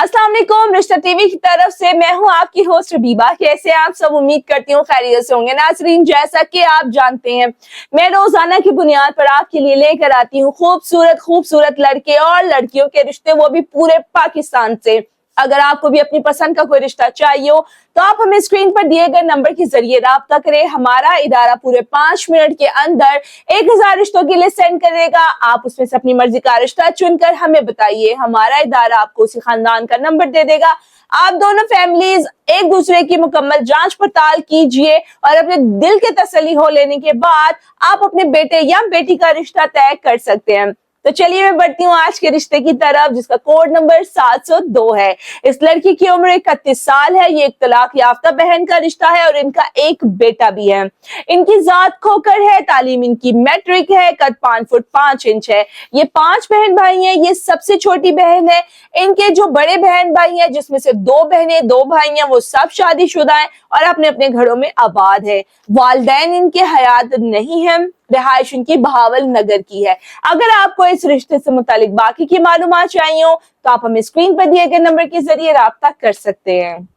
अस्सलाम वालेकुम, रिश्ता टीवी की तरफ से मैं हूं आपकी होस्ट हबीबा। कैसे आप सब? उम्मीद करती हूँ खैरियत से होंगे। नाज़रीन, जैसा कि आप जानते हैं, मैं रोजाना की बुनियाद पर आपके लिए लेकर आती हूँ खूबसूरत लड़के और लड़कियों के रिश्ते, वो भी पूरे पाकिस्तान से। अगर आपको भी अपनी पसंद का कोई रिश्ता चाहिए हो तो आप हमें स्क्रीन पर दिए गए नंबर के जरिए राब्ता करें। हमारा इदारा पूरे 5 मिनट के अंदर 1000 रिश्तों की लिस्ट सेंड करेगा। आप उसमें से अपनी मर्जी का रिश्ता चुनकर हमें बताइए। हमारा इदारा आपको उसी खानदान का नंबर दे देगा। आप दोनों फैमिलीज एक दूसरे की मुकम्मल जांच पड़ताल कीजिए और अपने दिल के तसल्ली हो लेने के बाद आप अपने बेटे या बेटी का रिश्ता तय कर सकते हैं। तो चलिए मैं बढ़ती हूँ आज के रिश्ते की तरफ, जिसका कोड नंबर 702 है। इस लड़की की उम्र 31 साल है। ये एक तलाक याफ्ता बहन का रिश्ता है और इनका एक बेटा भी है। इनकी जात खोकर है, तालीम इनकी मैट्रिक है, कद 5 फुट 5 इंच है। ये 5 बहन भाई हैं। ये सबसे छोटी बहन है। इनके जो बड़े बहन भाई हैं, जिसमें से 2 बहनें 2 भाई हैं, वो सब शादीशुदा हैं और अपने अपने घरों में आबाद है। वालिदैन इनके हयात नहीं है। रिहाइश इनकी बहावल नगर की है। अगर आपको इस रिश्ते से मुतालिक बाकी की मालूमात चाहिए हो तो आप हमें स्क्रीन पर दिए गए नंबर के जरिए राब्ता कर सकते हैं।